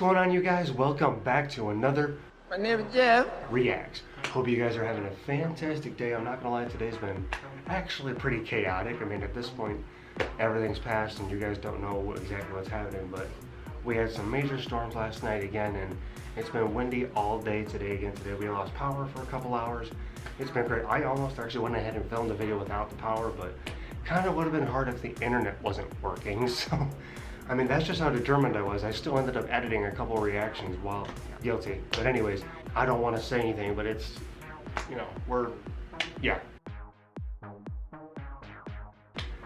going on, you guys? Welcome back to another My name is Jeff. Reacts. Hope you guys are having a fantastic day. I'm not gonna lie, today's been actually pretty chaotic. I mean, at this point, everything's passed and you guys don't know exactly what's happening, but we had some major storms last night again, and it's been windy all day today. Today we lost power for a couple hours. It's been great. I almost actually went ahead and filmed a video without the power, but kind of would have been hard if the internet wasn't working. So I mean, that's just how determined I was. I still ended up editing a couple reactions while guilty. But anyways, I don't want to say anything, but it's, you know, yeah.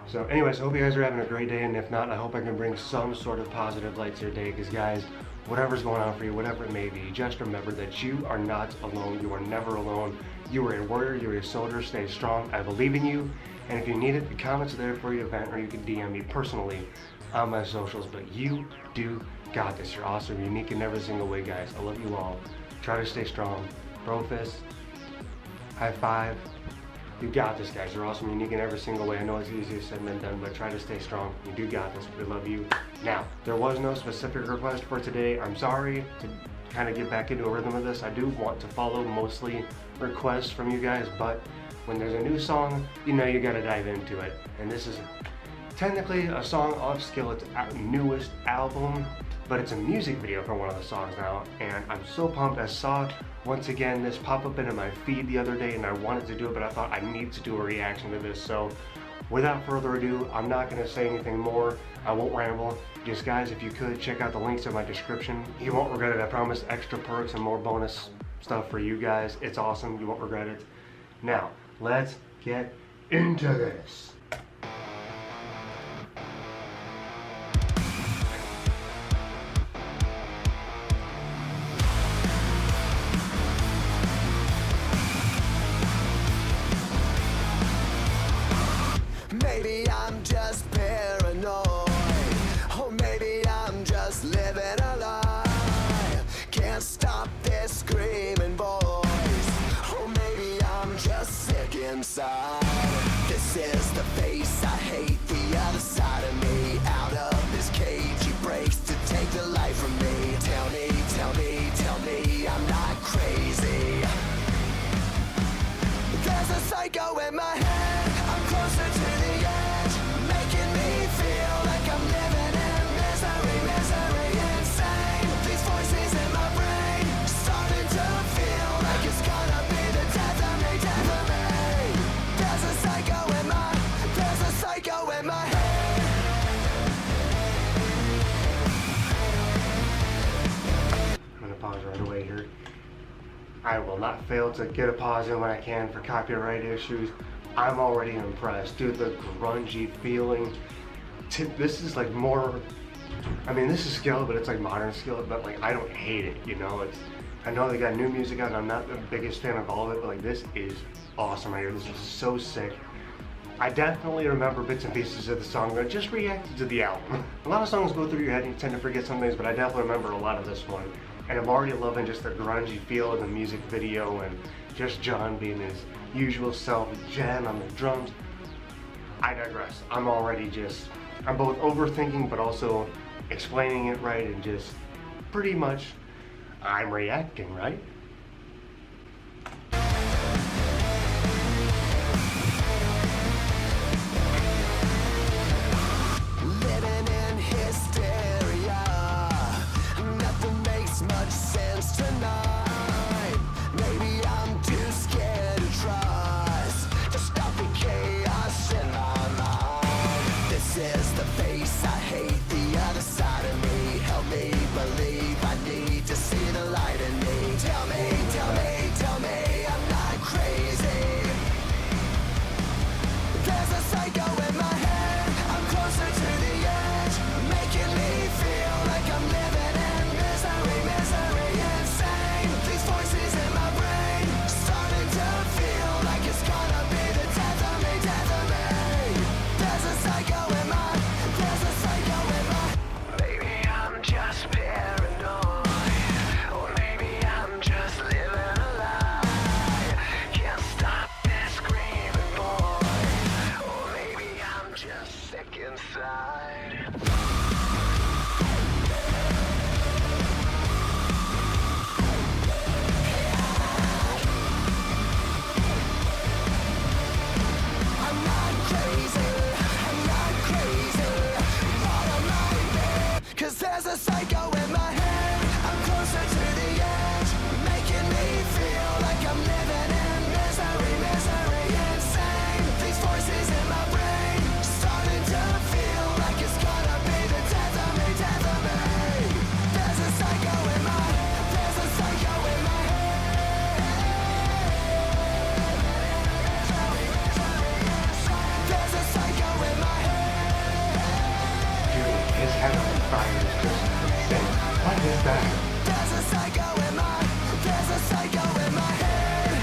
So anyways, I hope you guys are having a great day, and if not, I hope I can bring some sort of positive light to your day, because guys, whatever's going on for you, whatever it may be, just remember that you are not alone. You are never alone. You are a warrior, you're a soldier. Stay strong. I believe in you. And if you need it, the comments are there for you, event, or you can DM me personally on my socials. But you do got this. You're awesome, unique in every single way, guys. I love you all. Try to stay strong. Bro fist, high five. You got this, guys. You're awesome, unique in every single way. I know it's easier said than done, but try to stay strong. You do got this. We love you. Now, there was no specific request for today. I'm sorry. To kind of get back into a rhythm of this, I do want to follow mostly requests from you guys, but when there's a new song, you know you gotta dive into it. And this is technically a song off Skillet's newest album, but it's a music video for one of the songs now, and I'm so pumped. I saw, once again, this pop up into my feed the other day, and I wanted to do it, but I thought I need to do a reaction to this. So without further ado, I'm not gonna say anything more. I won't ramble. Just guys, if you could, check out the links in my description. You won't regret it, I promise. Extra perks and more bonus stuff for you guys. It's awesome, you won't regret it. Now, let's get into this. Maybe I'm just paranoid, or maybe I'm just living a lie. Can't stop this screaming voice, or maybe I'm just sick inside. This is the face I hate, the other side of me. Out of this cage he breaks to take the life from me. Tell me, tell me, tell me I'm not crazy. There's a psycho in my head, I'm closer to the edge, making me feel like I'm living in misery, misery, insane. These voices in my brain, starting to feel like it's gonna be the death of me, death of me. There's a psycho in my head. I'm gonna pause right away here. I will not fail to get a pause in when I can for copyright issues. I'm already impressed. Dude, the grungy feeling. This is like more, I mean, this is Skillet, but it's like modern Skillet, but like, I don't hate it, you know? I know they got new music out, and I'm not the biggest fan of all of it, but like, this is awesome right here. This is so sick. I definitely remember bits and pieces of the song, but I just reacted to the album. A lot of songs go through your head and you tend to forget some things, but I definitely remember a lot of this one. And I'm already loving just the grungy feel of the music video, and just John being his usual self, Jen on the drums. I digress. I'm already just, I'm both overthinking but also explaining it right, and just pretty much I'm reacting, right? Living in hysteria, nothing makes much sense tonight. Maybe I'm too scared to trust, to stop the chaos in my mind. This is the face I hate, the other side of me. Help me believe, I need to see the light in me. Tell me, tell me, tell me I'm not crazy. There's a psycho in my head, I'm closer to the edge, making me feel like I'm living in misery, misery, insane. These voices in my brain, starting to feel like it's gonna be the death of me, death of me. There's a psycho in my, there's a psycho in my. Maybe I'm just paranoid. that? There's a psycho in my head.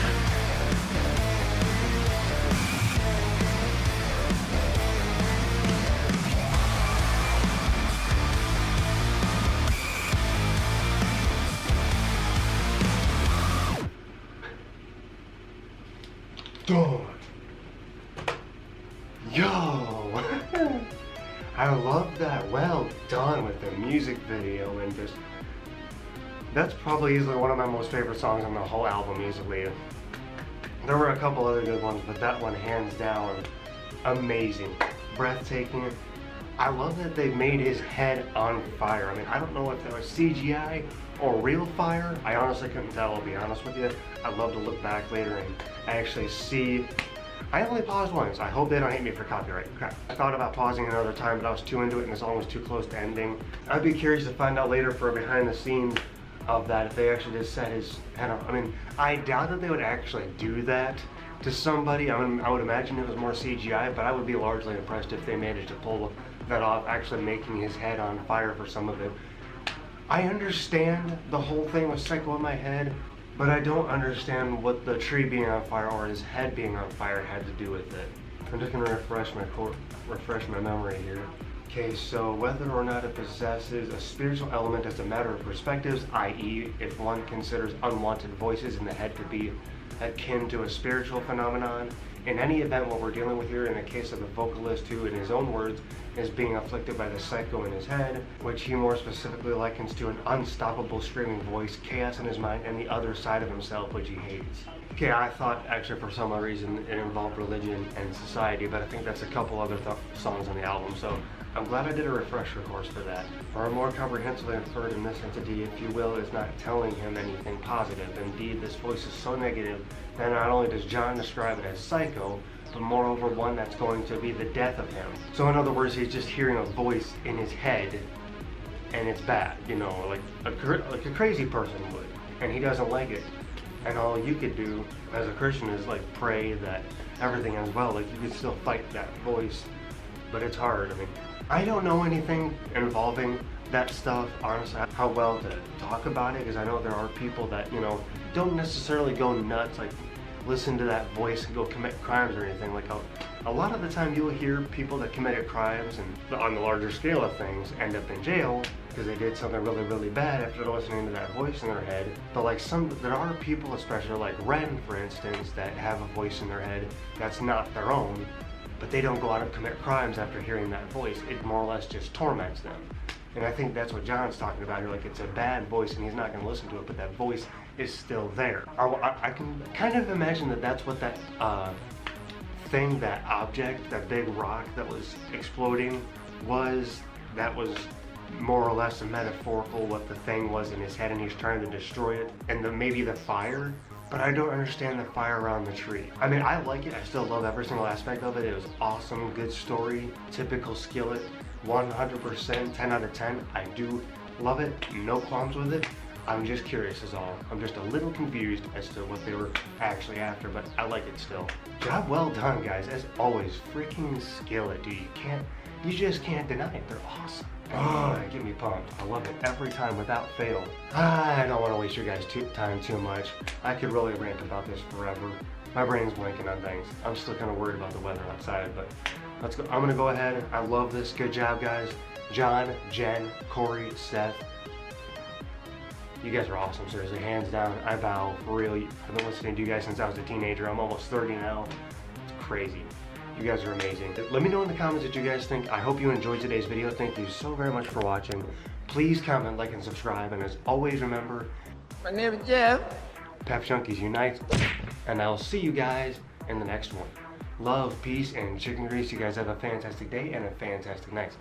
Done. Yo, I love that. Well done with the music video and just. That's probably easily one of my most favorite songs on the whole album easily. There were a couple other good ones, but that one hands down, amazing, breathtaking. I love that they made his head on fire. I mean, I don't know if that was CGI or real fire. I honestly couldn't tell, I'll be honest with you. I'd love to look back later and actually see. I only paused once. I hope they don't hate me for copyright. Crap. I thought about pausing another time, but I was too into it and the song was too close to ending. I'd be curious to find out later for a behind the scenes of that if they actually just set his head on. I mean, I doubt that they would actually do that to somebody. I mean, I would imagine it was more CGI, but I would be largely impressed if they managed to pull that off, actually making his head on fire for some of it. I understand the whole thing with Psycho in my head, but I don't understand what the tree being on fire or his head being on fire had to do with it. I'm just gonna refresh my memory here. Okay, so whether or not it possesses a spiritual element as a matter of perspectives, i.e. if one considers unwanted voices in the head to be akin to a spiritual phenomenon. In any event, what we're dealing with here in the case of the vocalist who, in his own words, is being afflicted by the psycho in his head, which he more specifically likens to an unstoppable screaming voice, chaos in his mind, and the other side of himself which he hates. Okay, I thought actually for some reason it involved religion and society, but I think that's a couple other songs on the album, so I'm glad I did a refresher course for that. Or more comprehensively inferred in this entity, if you will, is not telling him anything positive. Indeed, this voice is so negative that not only does John describe it as psycho, but moreover one that's going to be the death of him. So in other words, he's just hearing a voice in his head, and it's bad, you know, like a crazy person would, and he doesn't like it. And all you could do as a Christian is like pray that everything ends well. Like you could still fight that voice, but it's hard. I mean, I don't know anything involving that stuff, honestly, how well to talk about it, because I know there are people that, you know, don't necessarily go nuts, like listen to that voice and go commit crimes or anything. Like a lot of the time you'll hear people that committed crimes and on the larger scale of things end up in jail because they did something really, really bad after listening to that voice in their head. But like there are people, especially like Ren, for instance, that have a voice in their head that's not their own, but they don't go out and commit crimes after hearing that voice. It more or less just torments them. And I think that's what John's talking about here. Like it's a bad voice and he's not going to listen to it, but that voice is still there. I can kind of imagine that that's what that thing, that object, that big rock that was exploding was. That was more or less a metaphorical what the thing was in his head, and he's trying to destroy it. And maybe the fire, but I don't understand the fire around the tree. I mean, I like it. I still love every single aspect of it. It was awesome, good story, typical Skillet, 100%, 10 out of 10. I do love it, no qualms with it. I'm just curious is all. I'm just a little confused as to what they were actually after, but I like it still. Job well done, guys. As always, freaking Skillet, dude. You just can't deny it. They're awesome. Oh, they get me pumped. I love it every time without fail. I don't want to waste your guys' time too much. I could really rant about this forever. My brain's blanking on things. I'm still kind of worried about the weather outside, but let's go. I'm gonna go ahead. I love this. Good job, guys. John, Jen, Corey, Seth. You guys are awesome, seriously, hands down. I vow, for real. I've been listening to you guys since I was a teenager. I'm almost 30 now. It's crazy. You guys are amazing. Let me know in the comments what you guys think. I hope you enjoyed today's video. Thank you so very much for watching. Please comment, like, and subscribe. And as always, remember, My name is Jeff. Pep Junkies unite. And I'll see you guys in the next one. Love, peace, and chicken grease. You guys have a fantastic day and a fantastic night.